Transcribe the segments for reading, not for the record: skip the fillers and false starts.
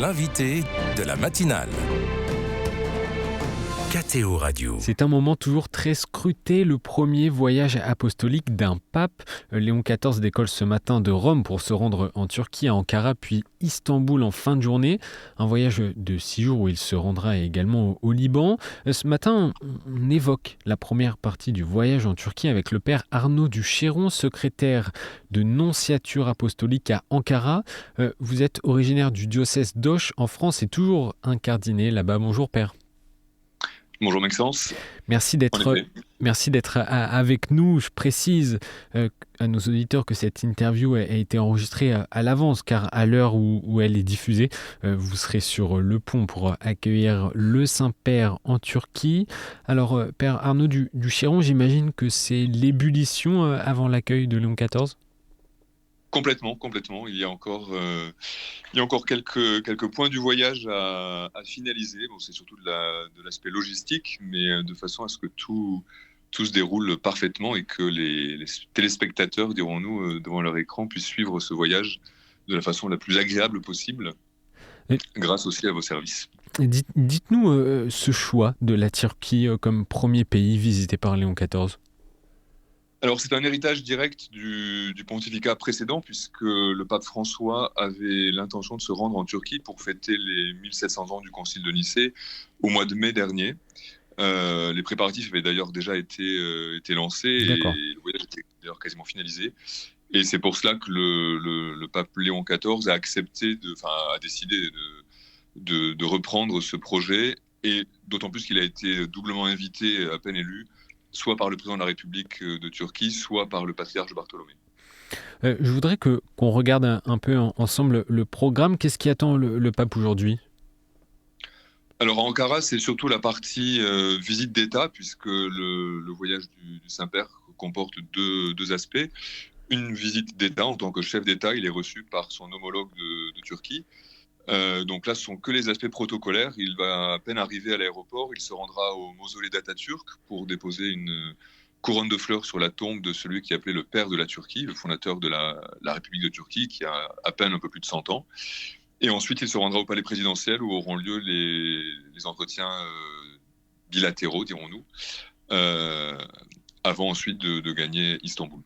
l'invité de la matinale. KTO Radio. C'est un moment toujours très scruté, le premier voyage apostolique d'un pape. Léon XIV décolle ce matin de Rome pour se rendre en Turquie, à Ankara, puis Istanbul en fin de journée. Un voyage de 6 jours où il se rendra également au Liban. Ce matin, on évoque la première partie du voyage en Turquie avec le père Arnaud du Chéron, secrétaire de nonciature apostolique à Ankara. Vous êtes originaire du diocèse d'Osh en France et toujours incardiné là-bas. Bonjour père. Bonjour Maxence. Merci d'être avec nous. Je précise à nos auditeurs que cette interview a été enregistrée à l'avance, car à l'heure où elle est diffusée, vous serez sur le pont pour accueillir le Saint-Père en Turquie. Alors, Père Arnaud du Chéron, j'imagine que c'est l'ébullition avant l'accueil de Léon XIV ? Complètement. Il y a encore quelques points du voyage à finaliser. Bon, c'est surtout de l'aspect logistique, mais de façon à ce que tout se déroule parfaitement et que les téléspectateurs, dirons-nous, devant leur écran, puissent suivre ce voyage de la façon la plus agréable possible, grâce aussi à vos services. Dites-nous ce choix de la Turquie comme premier pays visité par Léon XIV. Alors, c'est un héritage direct du pontificat précédent, puisque le pape François avait l'intention de se rendre en Turquie pour fêter les 1700 ans du concile de Nicée au mois de mai dernier. Les préparatifs avaient d'ailleurs déjà été lancés. D'accord. Et le voyage était d'ailleurs quasiment finalisé. Et c'est pour cela que le pape Léon XIV a décidé de reprendre ce projet, et d'autant plus qu'il a été doublement invité, à peine élu, soit par le président de la République de Turquie, soit par le patriarche Bartholomé. Je voudrais qu'on regarde un peu ensemble le programme. Qu'est-ce qui attend le pape aujourd'hui ? Alors à Ankara, c'est surtout la partie visite d'État, puisque le voyage du Saint-Père comporte deux aspects. Une visite d'État, en tant que chef d'État, il est reçu par son homologue de Turquie. Donc là, ce sont que les aspects protocolaires. Il va à peine arriver à l'aéroport, il se rendra au mausolée d'Atatürk pour déposer une couronne de fleurs sur la tombe de celui qui appelait le père de la Turquie, le fondateur de la République de Turquie, qui a à peine un peu plus de 100 ans. Et ensuite, il se rendra au palais présidentiel où auront lieu les entretiens bilatéraux, dirons-nous, avant ensuite de gagner Istanbul.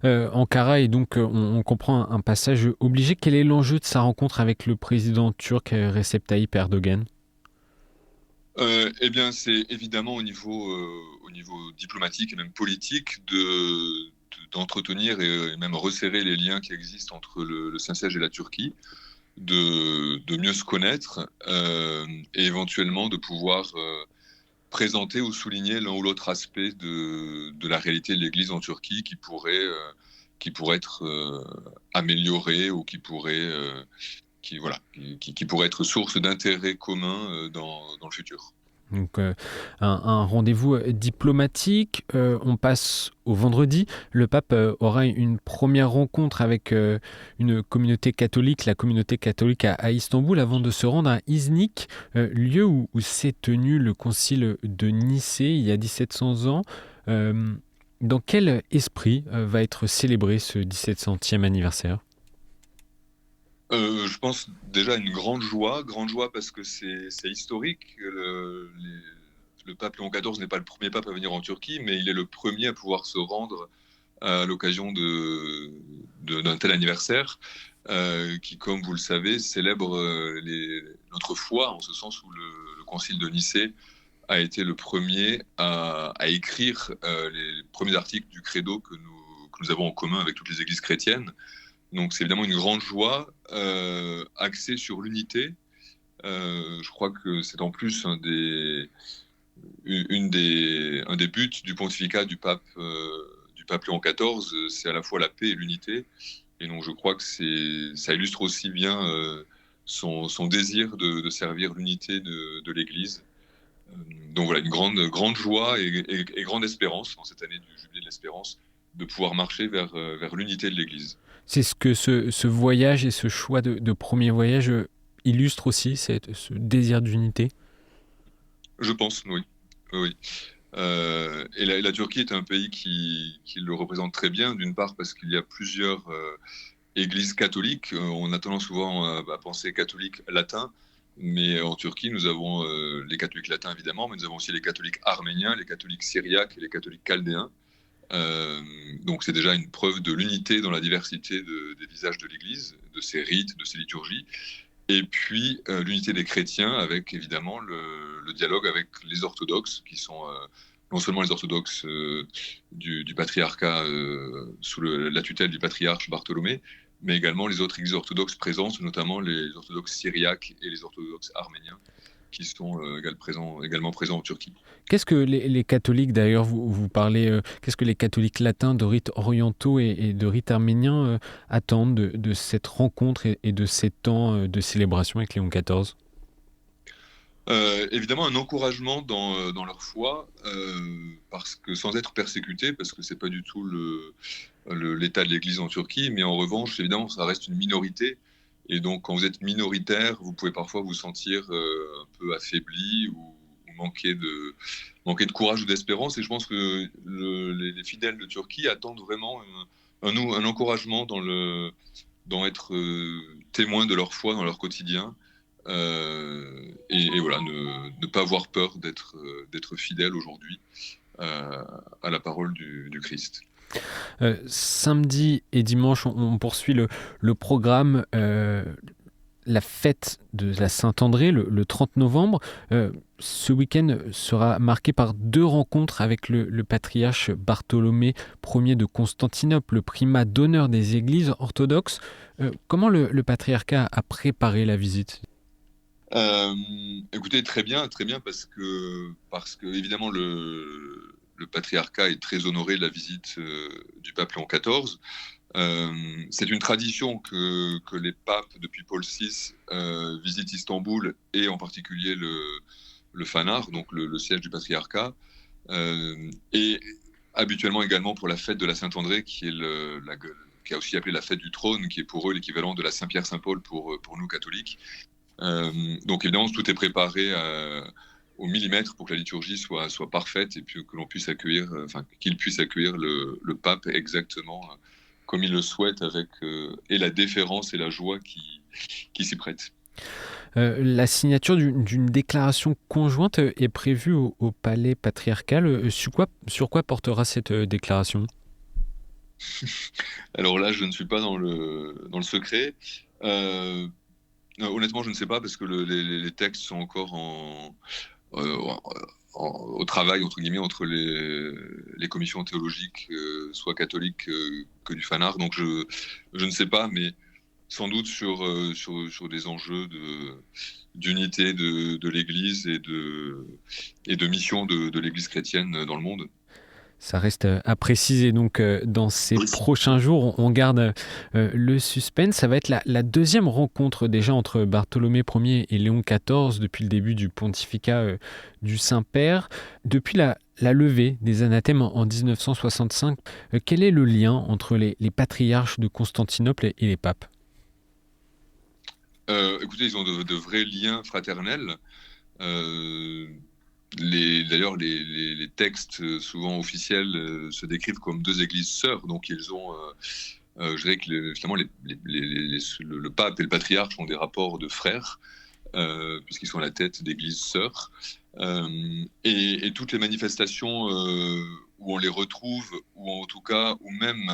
Ankara est donc, on comprend, un passage obligé. Quel est l'enjeu de sa rencontre avec le président turc Recep Tayyip Erdogan ? Eh bien, c'est évidemment au niveau diplomatique et même politique d'entretenir et même resserrer les liens qui existent entre le Saint-Siège et la Turquie, de mieux se connaître et éventuellement de pouvoir présenter ou souligner l'un ou l'autre aspect de la réalité de l'Église en Turquie qui pourrait être amélioré ou qui pourrait être source d'intérêt commun dans le futur. Donc un rendez-vous diplomatique. On passe au vendredi. Le pape aura une première rencontre avec une communauté catholique, la communauté catholique à Istanbul, avant de se rendre à Iznik, lieu où s'est tenu le concile de Nicée il y a 1700 ans. Dans quel esprit va être célébré ce 1700e anniversaire ? Je pense déjà à une grande joie parce que c'est historique. Le pape Léon XIV n'est pas le premier pape à venir en Turquie, mais il est le premier à pouvoir se rendre à l'occasion d'un tel anniversaire, qui, comme vous le savez, célèbre notre foi, en ce sens où le concile de Nicée a été le premier à écrire les premiers articles du credo que nous avons en commun avec toutes les églises chrétiennes. Donc c'est évidemment une grande joie, axée sur l'unité. Je crois que c'est en plus un des buts du pontificat du pape Léon XIV, c'est à la fois la paix et l'unité. Et donc je crois que ça illustre aussi bien son désir de servir l'unité de l'Église. Donc voilà, une grande joie et grande espérance en cette année du Jubilé de l'Espérance, de pouvoir marcher vers l'unité de l'Église. C'est ce que ce voyage et ce choix de premier voyage illustrent aussi, ce désir d'unité ? Je pense, oui. Et la Turquie est un pays qui le représente très bien, d'une part parce qu'il y a plusieurs Église catholique. On a tendance souvent à penser catholique latin, mais en Turquie, nous avons les catholiques latins évidemment, mais nous avons aussi les catholiques arméniens, les catholiques syriaques et les catholiques chaldéens. Donc c'est déjà une preuve de l'unité dans la diversité des visages de l'Église, de ses rites, de ses liturgies. Et puis l'unité des chrétiens avec évidemment le dialogue avec les orthodoxes, qui sont non seulement les orthodoxes du patriarcat sous la tutelle du patriarche Bartholomé, mais également les autres églises orthodoxes présentes, notamment les orthodoxes syriaques et les orthodoxes arméniens, qui sont également présents en Turquie. Qu'est-ce que les catholiques, d'ailleurs, vous parlez, qu'est-ce que les catholiques latins de rites orientaux et de rites arméniens attendent de cette rencontre et de ces temps de célébration avec Léon XIV? Évidemment, un encouragement dans leur foi, parce que sans être persécutés, parce que c'est pas du tout l'état de l'Église en Turquie, mais en revanche, évidemment, ça reste une minorité. Et donc, quand vous êtes minoritaire, vous pouvez parfois vous sentir un peu affaibli ou manquer de courage ou d'espérance. Et je pense que les fidèles de Turquie attendent vraiment un encouragement dans être témoins de leur foi dans leur quotidien. Et voilà, ne pas avoir peur d'être fidèle aujourd'hui à la parole du Christ. Samedi et dimanche, on poursuit le programme, la fête de la Saint-André, le 30 novembre. Ce week-end sera marqué par 2 rencontres avec le patriarche Bartholomé Ier de Constantinople, le primat d'honneur des églises orthodoxes. Comment le patriarcat a préparé la visite ? Écoutez, très bien, parce que évidemment le patriarcat est très honoré de la visite du pape Léon XIV. C'est une tradition que les papes depuis Paul VI visitent Istanbul et en particulier le Phanar, donc le siège du patriarcat, et habituellement également pour la fête de la Saint-André, qui est aussi appelée la fête du trône, qui est pour eux l'équivalent de la Saint-Pierre-Saint-Paul pour nous catholiques. Donc évidemment, tout est préparé au millimètre pour que la liturgie soit parfaite et puis que l'on puisse accueillir, qu'il puisse accueillir le pape exactement comme il le souhaite, avec et la déférence et la joie qui s'y prêtent. La signature d'une déclaration conjointe est prévue au palais patriarcal. Sur quoi portera cette déclaration ? Alors là, je ne suis pas dans le secret. Honnêtement, je ne sais pas, parce que les textes sont encore au travail, entre guillemets, entre les commissions théologiques, soit catholiques que du Phanar. Donc je ne sais pas, mais sans doute sur des enjeux d'unité de l'Église et de mission de l'Église chrétienne dans le monde. Ça reste à préciser. Donc, dans ces prochains jours, on garde le suspense. Ça va être la deuxième rencontre déjà entre Bartholomé Ier et Léon XIV depuis le début du pontificat du Saint-Père. Depuis la levée des anathèmes en 1965, quel est le lien entre les patriarches de Constantinople et les papes ? Écoutez, ils ont de vrais liens fraternels. D'ailleurs, les textes souvent officiels se décrivent comme 2 églises sœurs, donc ils ont, je dirais que finalement le pape et le patriarche ont des rapports de frères, puisqu'ils sont à la tête d'églises sœurs, et toutes les manifestations où on les retrouve, ou en tout cas où même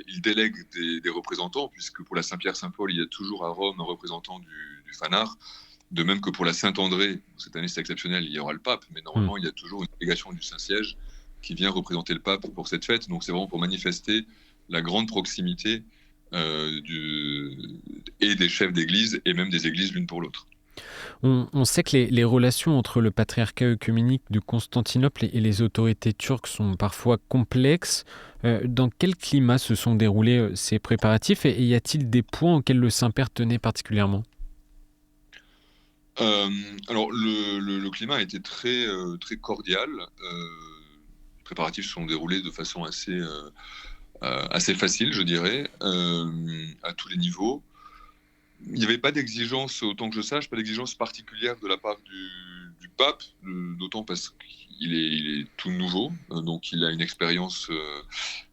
ils délèguent des représentants, puisque pour la Saint-Pierre-Saint-Paul, il y a toujours à Rome un représentant du Phanar. De même que pour la Saint-André, cette année c'est exceptionnel, il y aura le pape, mais normalement il y a toujours une délégation du Saint-Siège qui vient représenter le pape pour cette fête. Donc c'est vraiment pour manifester la grande proximité et des chefs d'église et même des églises l'une pour l'autre. On sait que les relations entre le patriarcat œcuménique de Constantinople et les autorités turques sont parfois complexes. Dans quel climat se sont déroulés ces préparatifs et y a-t-il des points auxquels le Saint-Père tenait particulièrement ? Alors le climat a été très cordial. Les préparatifs se sont déroulés de façon assez facile, je dirais, à tous les niveaux. Il n'y avait pas d'exigence, autant que je sache, pas d'exigence particulière de la part du pape, d'autant parce qu'il est tout nouveau, donc il a une expérience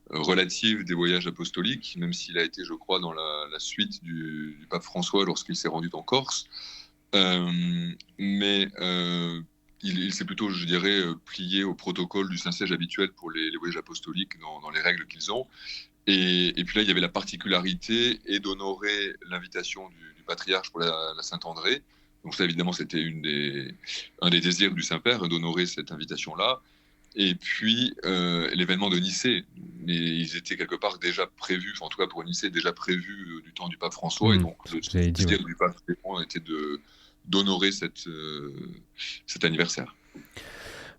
relative des voyages apostoliques, même s'il a été, je crois, dans la suite du pape François lorsqu'il s'est rendu en Corse. Mais il s'est plutôt, je dirais, plié au protocole du Saint-Siège habituel pour les voyages apostoliques dans les règles qu'ils ont. Et puis là, il y avait la particularité d'honorer l'invitation du patriarche pour la Saint-André. Donc ça, évidemment, c'était un des désirs du Saint-Père, d'honorer cette invitation-là. Et puis, l'événement de Nicée. Mais ils étaient quelque part déjà prévus, en tout cas pour Nicée, déjà prévus du temps du pape François. Et donc, le désir du pape Clément était d'honorer cet anniversaire.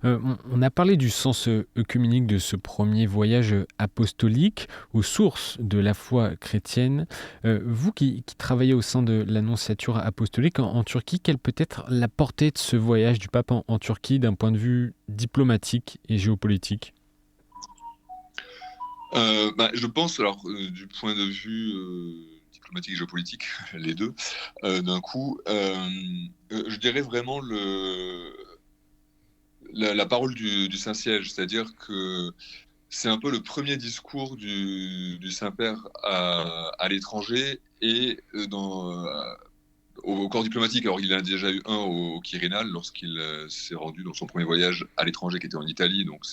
On a parlé du sens œcuménique de ce premier voyage apostolique aux sources de la foi chrétienne. Vous qui travaillez au sein de l'annonciature apostolique en Turquie, quelle peut être la portée de ce voyage du pape en Turquie d'un point de vue diplomatique et géopolitique ? Je pense, alors, du point de vue diplomatique et géopolitique, les deux, d'un coup, je dirais vraiment la parole du Saint-Siège, c'est-à-dire que c'est un peu le premier discours du Saint-Père à l'étranger et au corps diplomatique. Alors, il en a déjà eu un au Quirinal lorsqu'il s'est rendu dans son premier voyage à l'étranger, qui était en Italie, donc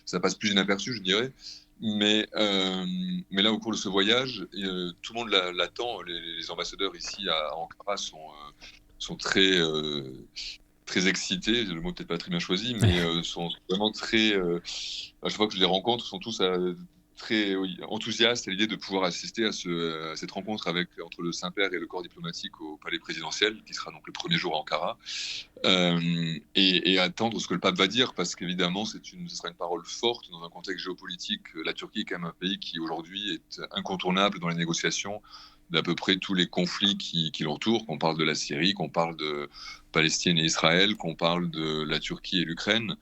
ça passe plus inaperçu, je dirais. Mais là, au cours de ce voyage, tout le monde l'attend. Les ambassadeurs ici à Ankara sont très excités, le mot peut-être pas très bien choisi, mais sont vraiment très... à chaque fois que je les rencontre, sont tous très enthousiastes à l'idée de pouvoir assister à cette rencontre entre le Saint-Père et le corps diplomatique au palais présidentiel, qui sera donc le premier jour à Ankara, et attendre ce que le pape va dire, parce qu'évidemment, ce sera une parole forte dans un contexte géopolitique. La Turquie est quand même un pays qui, aujourd'hui, est incontournable dans les négociations d'à peu près tous les conflits qui l'entourent, qu'on parle de la Syrie, qu'on parle de Palestine et Israël, qu'on parle de la Turquie et l'Ukraine.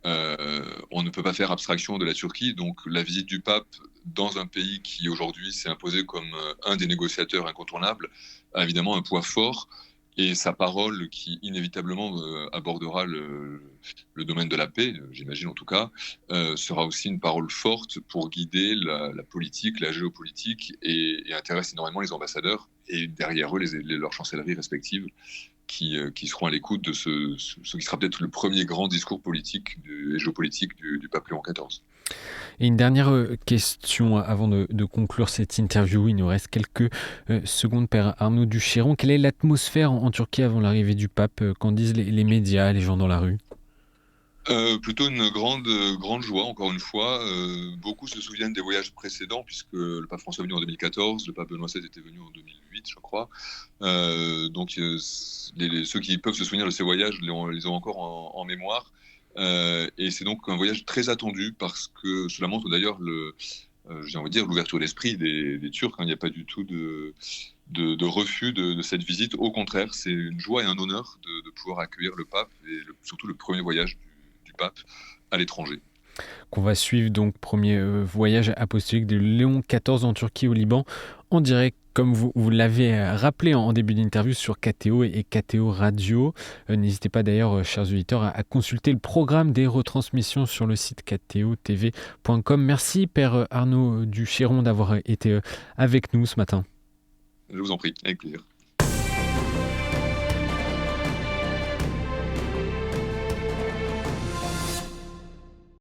On ne peut pas faire abstraction de la Turquie, donc la visite du pape dans un pays qui aujourd'hui s'est imposé comme un des négociateurs incontournables a évidemment un poids fort, et sa parole qui inévitablement abordera le domaine de la paix, j'imagine en tout cas, sera aussi une parole forte pour guider la politique, la géopolitique, et intéresse énormément les ambassadeurs et derrière eux leurs chancelleries respectives, qui seront à l'écoute de ce qui sera peut-être le premier grand discours politique et géopolitique du pape Léon XIV. Et une dernière question avant de conclure cette interview. Il nous reste quelques secondes, Père Arnaud Duchéron. Quelle est l'atmosphère en Turquie avant l'arrivée du pape ? Qu'en disent les médias, les gens dans la rue ? Plutôt une grande joie, encore une fois. Beaucoup se souviennent des voyages précédents, puisque le pape François est venu en 2014, le pape Benoît XVI était venu en 2008, je crois. Donc ceux qui peuvent se souvenir de ces voyages les ont encore en mémoire. Et c'est donc un voyage très attendu, parce que cela montre d'ailleurs j'ai envie de dire l'ouverture d'esprit des Turcs. Il n'y a pas du tout de refus de cette visite. Au contraire, c'est une joie et un honneur de pouvoir accueillir le pape, et surtout le premier voyage du pape à l'étranger. Qu'on va suivre donc, premier voyage apostolique de Léon XIV en Turquie, au Liban, en direct, comme vous l'avez rappelé en début d'interview, sur KTO et KTO Radio. N'hésitez pas d'ailleurs, chers auditeurs, à consulter le programme des retransmissions sur le site ktotv.com. Merci, Père Arnaud Duchéron, d'avoir été avec nous ce matin. Je vous en prie, avec plaisir.